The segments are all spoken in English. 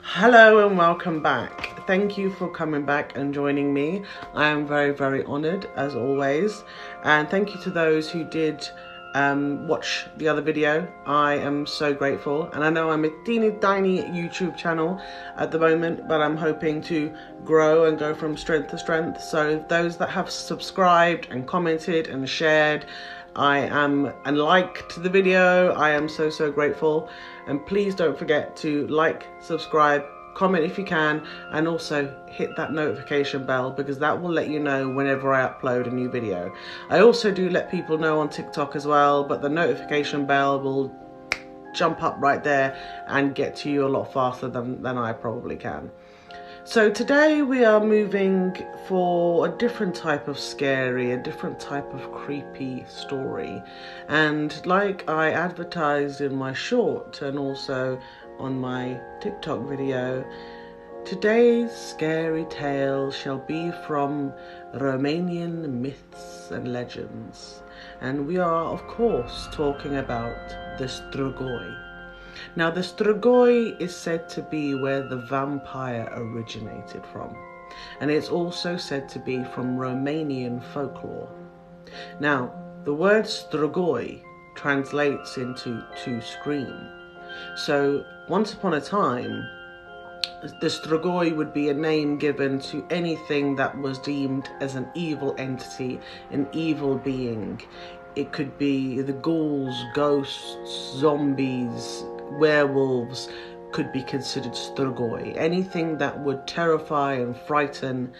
Hello and welcome back. Thank you for coming back and joining me. I am very honoured as always, and thank you to those who did watch the other video. I am so grateful, and I know I'm a teeny tiny YouTube channel at the moment, but I'm hoping to grow and go from strength to strength. So those that have subscribed and commented and shared and liked the video, I am so grateful. And please don't forget to like, subscribe, comment if you can, and also hit that notification bell, because that will let you know whenever I upload a new video. I also do let people know on TikTok as well, but the notification bell will jump up right there and get to you a lot faster than I probably can. So today we are moving for a different type of scary, a different type of creepy story. And like I advertised in my short and also on my TikTok video, today's scary tale shall be from Romanian myths and legends. And we are of course talking about the Strigoi. Now, the Strigoi is said to be where the vampire originated from, and it's also said to be from Romanian folklore. Now, the word Strigoi translates into to scream. So, once upon a time, the Strigoi would be a name given to anything that was deemed as an evil entity, an evil being. It could be the ghouls, ghosts, zombies, werewolves could be considered Strigoi. Anything that would terrify and frighten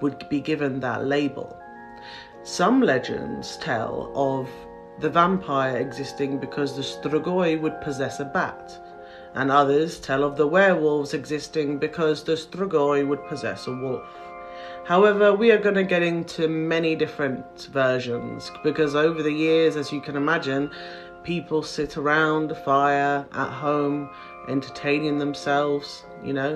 would be given that label. Some legends tell of the vampire existing because the Strigoi would possess a bat, and others tell of the werewolves existing because the Strigoi would possess a wolf. However, we are going to get into many different versions, because over the years, as you can imagine, people sit around a fire at home entertaining themselves,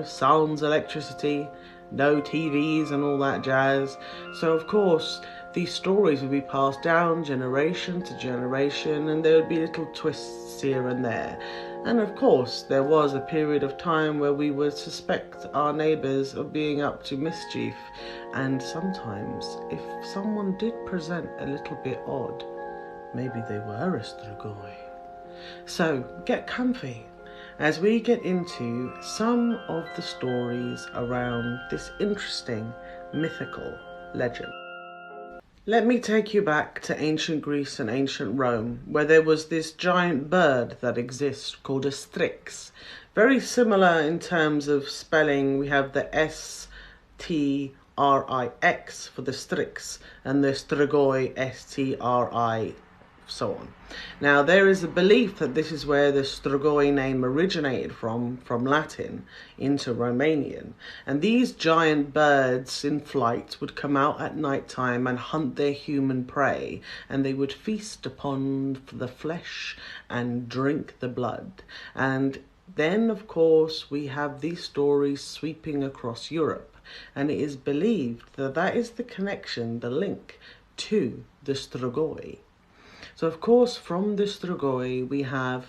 sans electricity, no TVs and all that jazz. So of course these stories would be passed down generation to generation, and there would be little twists here and there. And of course there was a period of time where we would suspect our neighbours of being up to mischief, and sometimes if someone did present a little bit odd, maybe they were a Strigoi. So get comfy as we get into some of the stories around this interesting mythical legend. Let me take you back to ancient Greece and ancient Rome, where there was this giant bird that exists called a strix. Very similar in terms of spelling. We have the S-T-R-I-X for the strix, and the Strigoi, S-T-R-I, so on. Now, there is a belief that this is where the Strigoi name originated from Latin into Romanian. And these giant birds in flight would come out at night time and hunt their human prey, and they would feast upon the flesh and drink the blood. And then, of course, we have these stories sweeping across Europe, and it is believed that that is the connection, the link to the Strigoi. So of course from the Strigoi we have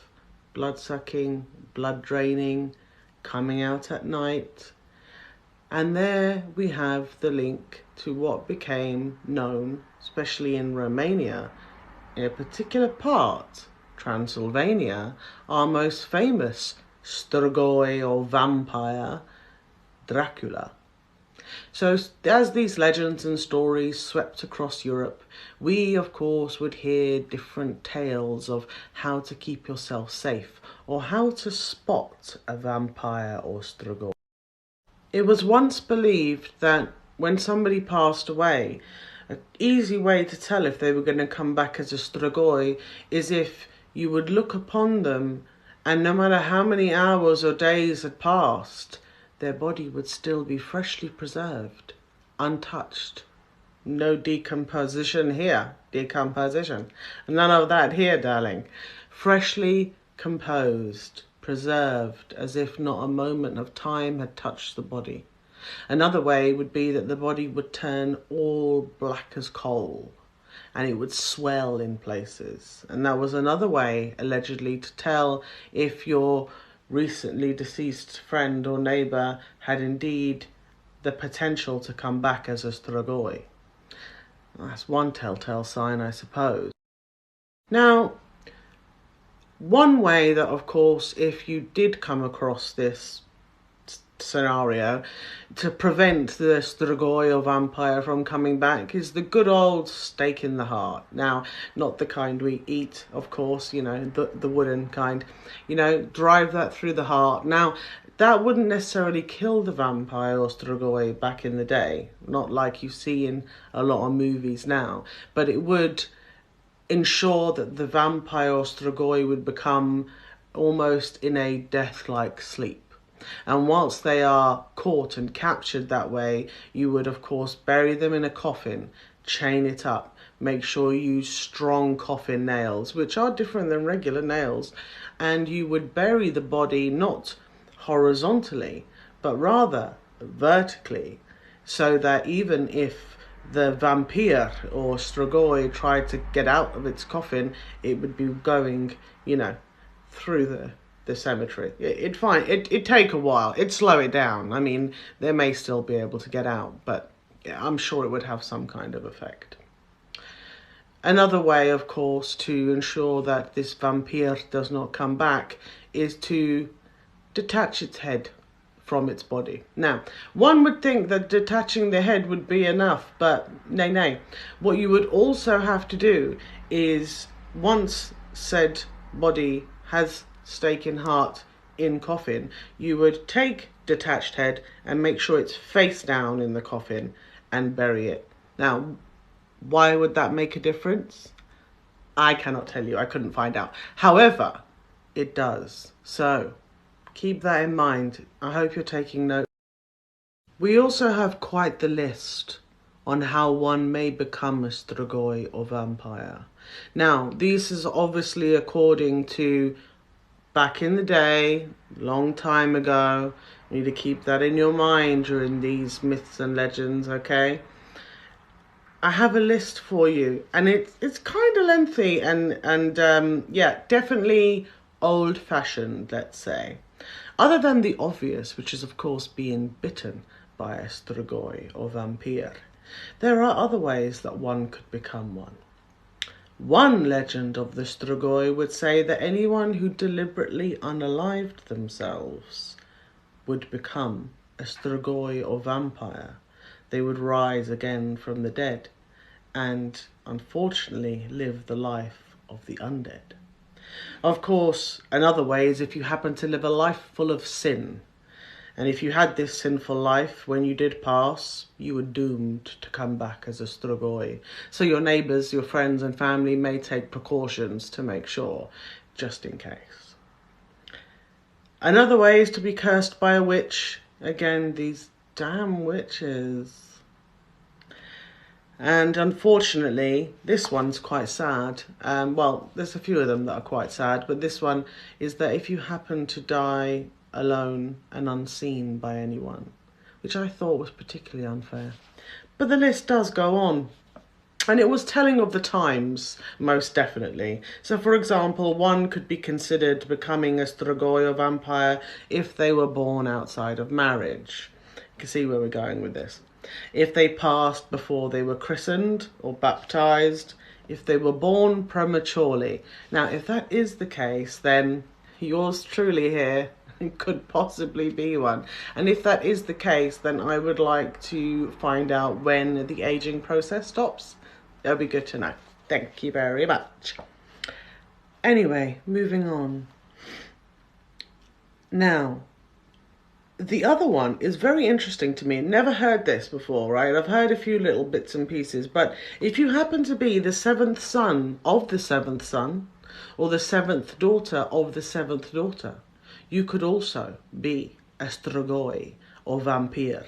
blood sucking, blood draining, coming out at night, and there we have the link to what became known, especially in Romania, in a particular part, Transylvania, our most famous Strigoi or vampire, Dracula. So as these legends and stories swept across Europe, we of course would hear different tales of how to keep yourself safe, or how to spot a vampire or Strigoi. It was once believed that when somebody passed away, an easy way to tell if they were going to come back as a Strigoi is if you would look upon them, and no matter how many hours or days had passed, their body would still be freshly preserved, untouched. No decomposition here, decomposition. None of that here, darling. Freshly composed, preserved, as if not a moment of time had touched the body. Another way would be that the body would turn all black as coal, and it would swell in places. And that was another way, allegedly, to tell if your recently deceased friend or neighbour had indeed the potential to come back as a Strigoi. That's one telltale sign, I suppose. Now, one way that, of course, if you did come across this scenario to prevent the Strigoi or vampire from coming back is the good old stake in the heart. Now, not the kind we eat, of course, you know, the wooden kind. You know, drive that through the heart. Now, that wouldn't necessarily kill the vampire or Strigoi back in the day, not like you see in a lot of movies now, but it would ensure that the vampire or Strigoi would become almost in a death-like sleep. And whilst they are caught and captured that way, you would of course bury them in a coffin, chain it up, make sure you use strong coffin nails, which are different than regular nails, and you would bury the body not horizontally, but rather vertically, so that even if the vampire or Strigoi tried to get out of its coffin, it would be going, you know, through the cemetery. It'd take a while. It'd slow it down. I mean, they may still be able to get out, but yeah, I'm sure it would have some kind of effect. Another way, of course, to ensure that this vampire does not come back is to detach its head from its body. Now, one would think that detaching the head would be enough, but nay. What you would also have to do is, once said body has stake in heart in coffin, you would take detached head and make sure it's face down in the coffin and bury it. Now, why would that make a difference? I cannot tell you. I couldn't find out. However, it does. So keep that in mind. I hope you're taking note. We also have quite the list on how one may become a Strigoi or vampire. Now, this is obviously according to back in the day, long time ago. You need to keep that in your mind during these myths and legends, okay? I have a list for you, and it's kind of lengthy and yeah, definitely old-fashioned, let's say. Other than the obvious, which is of course being bitten by a Strigoi or vampire, there are other ways that one could become one. One legend of the Strigoi would say that anyone who deliberately unalived themselves would become a Strigoi or vampire. They would rise again from the dead and, unfortunately, live the life of the undead. Of course, another way is if you happen to live a life full of sin. And if you had this sinful life, when you did pass, you were doomed to come back as a Strigoi. So your neighbours, your friends and family may take precautions to make sure, just in case. Another way is to be cursed by a witch. Again, these damn witches. And unfortunately, this one's quite sad. Well, there's a few of them that are quite sad, but this one is that if you happen to die alone and unseen by anyone, which I thought was particularly unfair. But the list does go on. And it was telling of the times, most definitely. So, for example, one could be considered becoming a Strigoi or vampire if they were born outside of marriage. You can see where we're going with this. If they passed before they were christened or baptized, if they were born prematurely. Now, if that is the case, then yours truly here could possibly be one. And if that is the case, then I would like to find out when the aging process stops. That would be good to know. Thank you very much. Anyway, moving on. Now, the other one is very interesting to me. Never heard this before, right? I've heard a few little bits and pieces, but if you happen to be the seventh son of the seventh son, or the seventh daughter of the seventh daughter, you could also be a Strigoi or vampire.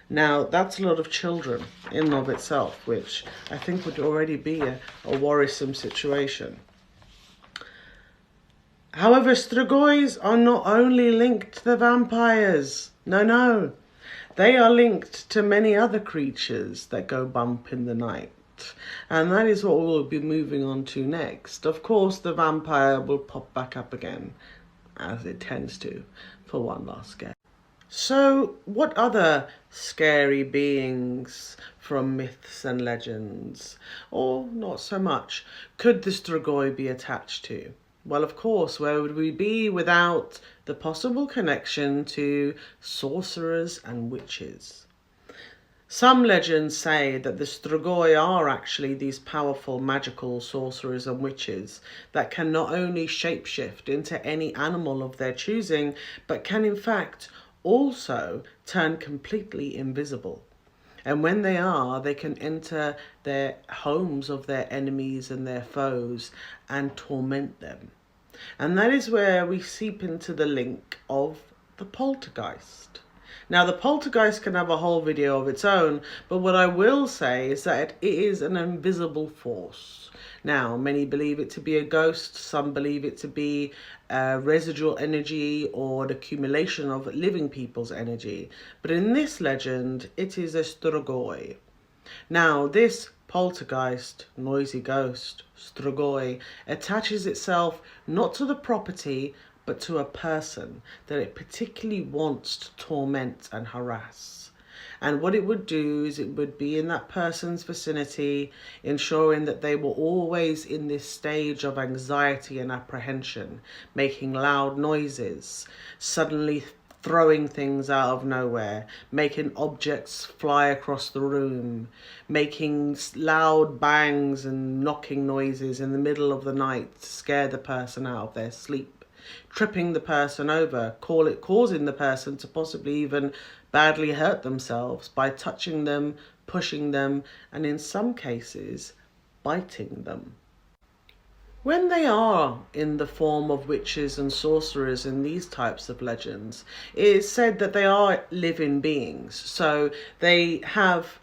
Now, that's a lot of children in and of itself, which I think would already be a worrisome situation. However, Strigois are not only linked to the vampires. No. They are linked to many other creatures that go bump in the night. And that is what we'll be moving on to next. Of course, the vampire will pop back up again. as it tends to, for one last scare. So, what other scary beings from myths and legends, or not so much, could the Strigoi be attached to? Well, of course, where would we be without the possible connection to sorcerers and witches? Some legends say that the Strigoi are actually these powerful magical sorcerers and witches that can not only shapeshift into any animal of their choosing, but can in fact also turn completely invisible. And when they can enter their homes of their enemies and their foes and torment them. And that is where we seep into the link of the poltergeist. Now, the poltergeist can have a whole video of its own, but what I will say is that it is an invisible force. Now, many believe it to be a ghost, some believe it to be residual energy or the accumulation of living people's energy. But in this legend, it is a Strigoi. Now, this poltergeist, noisy ghost, Strigoi, attaches itself not to the property, but to a person that it particularly wants to torment and harass. And what it would do is it would be in that person's vicinity, ensuring that they were always in this stage of anxiety and apprehension, making loud noises, suddenly throwing things out of nowhere, making objects fly across the room, making loud bangs and knocking noises in the middle of the night to scare the person out of their sleep, tripping the person over, causing the person to possibly even badly hurt themselves by touching them, pushing them, and in some cases, biting them. When they are in the form of witches and sorcerers in these types of legends, it is said that they are living beings. So they have,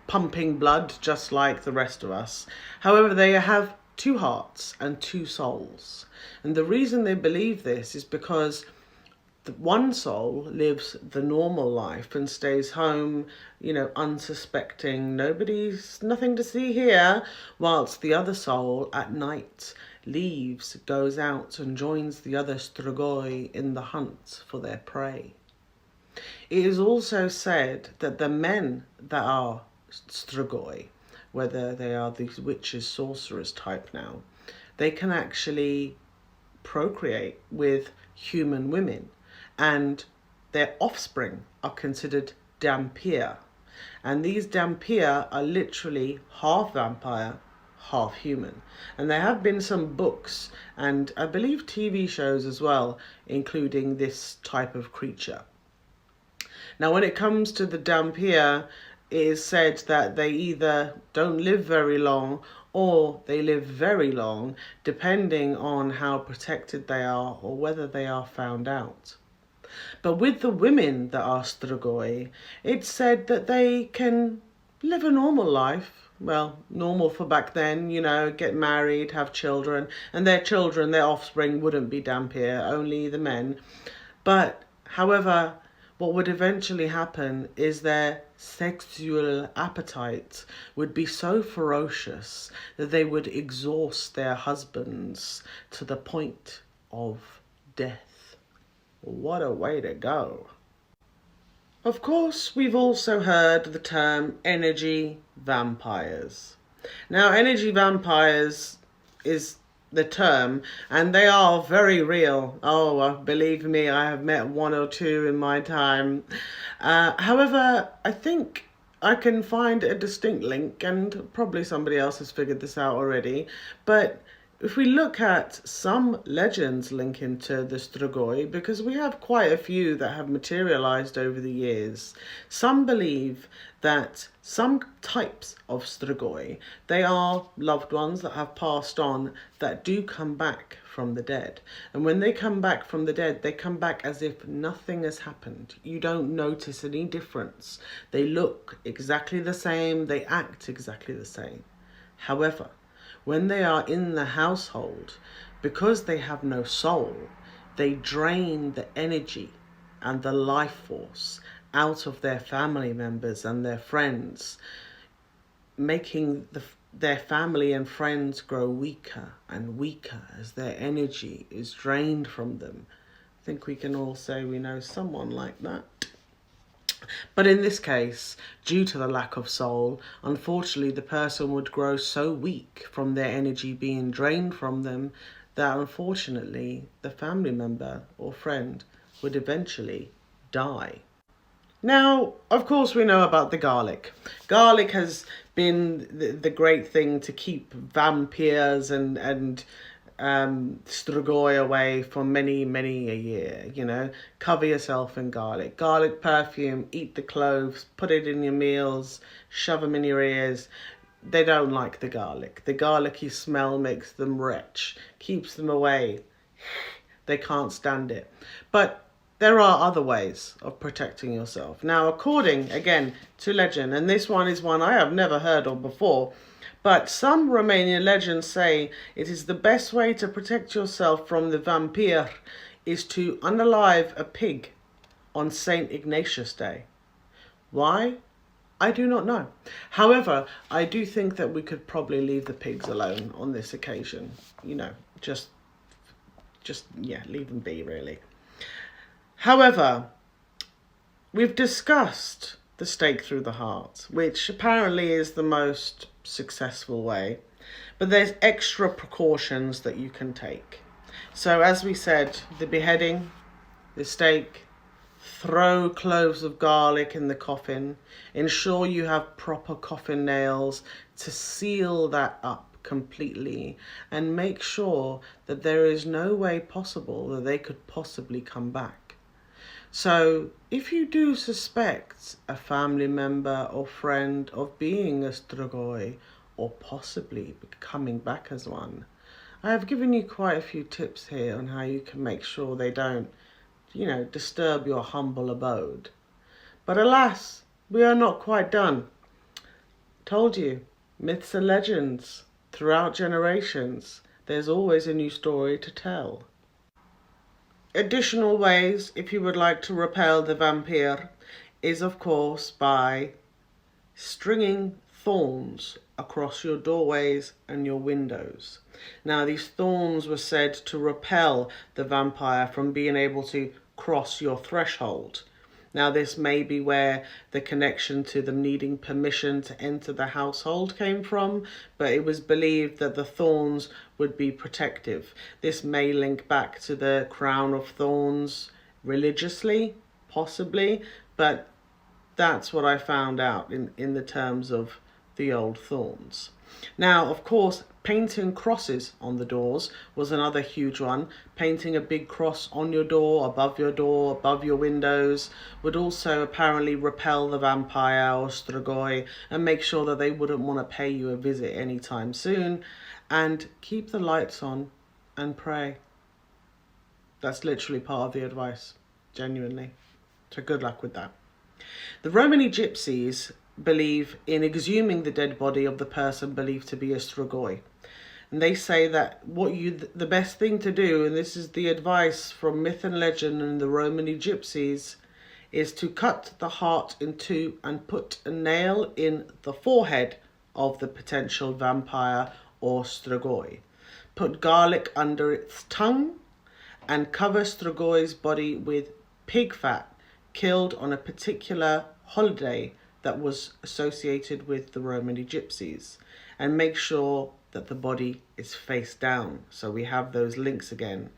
pumping blood just like the rest of us. However, they have two hearts and two souls. And the reason they believe this is because the one soul lives the normal life and stays home, unsuspecting, nothing to see here, whilst the other soul at night leaves, goes out and joins the other Strigoi in the hunt for their prey. It is also said that the men that are Strigoi, whether they are these witches, sorcerers type now, they can actually procreate with human women, and their offspring are considered Dhampir. And these Dhampir are literally half vampire, half human. And there have been some books and I believe TV shows as well, including this type of creature. Now, when it comes to the Dhampir, it is said that they either don't live very long or they live very long, depending on how protected they are or whether they are found out. But with the women that are Strigoi, it's said that they can live a normal life. Well, normal for back then, get married, have children, and their children, their offspring wouldn't be Dhampir, only the men. But, however, what would eventually happen is their sexual appetite would be so ferocious that they would exhaust their husbands to the point of death. What a way to go. Of course, we've also heard the term energy vampires. Now, energy vampires is the term, and they are very real. Oh, believe me, I have met one or two in my time. However, I think I can find a distinct link, and probably somebody else has figured this out already, but if we look at some legends linking to the Strigoi, because we have quite a few that have materialized over the years, some believe that some types of Strigoi, they are loved ones that have passed on that do come back from the dead. And when they come back from the dead, they come back as if nothing has happened. You don't notice any difference. They look exactly the same, they act exactly the same. However, when they are in the household, because they have no soul, they drain the energy and the life force out of their family members and their friends, making their family and friends grow weaker and weaker as their energy is drained from them. I think we can all say we know someone like that. But in this case, due to the lack of soul, unfortunately the person would grow so weak from their energy being drained from them that unfortunately the family member or friend would eventually die. Now, of course, we know about the garlic. Garlic has been the great thing to keep vampires and Strigoi away for many, many a year, you know. Cover yourself in garlic. Garlic perfume, eat the cloves, put it in your meals, shove them in your ears. They don't like the garlic. The garlicky smell makes them retch, keeps them away. They can't stand it. But there are other ways of protecting yourself. Now, according, again, to legend, and this one is one I have never heard of before, but some Romanian legends say it is the best way to protect yourself from the vampire is to unalive a pig on St. Ignatius Day. Why? I do not know. However, I do think that we could probably leave the pigs alone on this occasion. You know, just yeah, leave them be, really. However, we've discussed the stake through the heart, which apparently is the most successful way, but there's extra precautions that you can take. So as we said, the beheading, the stake, throw cloves of garlic in the coffin, ensure you have proper coffin nails to seal that up completely, and make sure that there is no way possible that they could possibly come back. So if you do suspect a family member or friend of being a Strigoi or possibly coming back as one, I have given you quite a few tips here on how you can make sure they don't, you know, disturb your humble abode. But alas, we are not quite done. Told you, myths and legends, throughout generations, there's always a new story to tell. Additional ways, if you would like to repel the vampire, is of course by stringing thorns across your doorways and your windows. Now, these thorns were said to repel the vampire from being able to cross your threshold. Now, this may be where the connection to them needing permission to enter the household came from, but it was believed that the thorns would be protective. This may link back to the crown of thorns religiously, possibly, but that's what I found out in the terms of the old thorns. Now, of course, painting crosses on the doors was another huge one. Painting a big cross on your door, above your windows, would also apparently repel the vampire or Strigoi and make sure that they wouldn't want to pay you a visit anytime soon. And keep the lights on and pray. That's literally part of the advice, genuinely. So good luck with that. The Romani gypsies believe in exhuming the dead body of the person believed to be a Strigoi. And they say that the best thing to do, and this is the advice from Myth and Legend and the Romani gypsies, is to cut the heart in two and put a nail in the forehead of the potential vampire or Strigoi. Put garlic under its tongue and cover Strigoi's body with pig fat killed on a particular holiday that was associated with the Romani gypsies, and make sure that the body is face down. So we have those links again.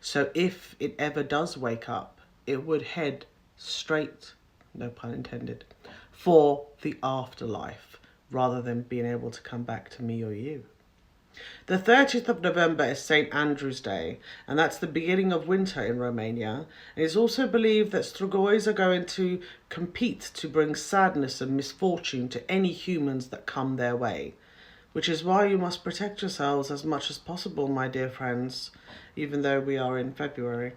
So if it ever does wake up, it would head straight, no pun intended, for the afterlife, rather than being able to come back to me or you. The 30th of November is St. Andrew's Day, and that's the beginning of winter in Romania. It is also believed that Strigois are going to compete to bring sadness and misfortune to any humans that come their way, which is why you must protect yourselves as much as possible, my dear friends, even though we are in February.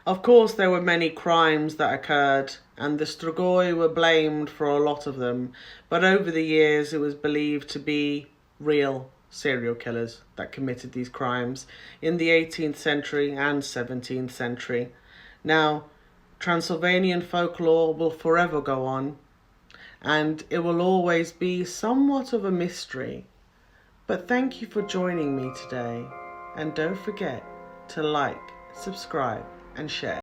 Of course, there were many crimes that occurred, and the Strigoi were blamed for a lot of them, but over the years it was believed to be real serial killers that committed these crimes in the 18th century and 17th century. Now, Transylvanian folklore will forever go on, and it will always be somewhat of a mystery. But thank you for joining me today, and don't forget to like, subscribe and share.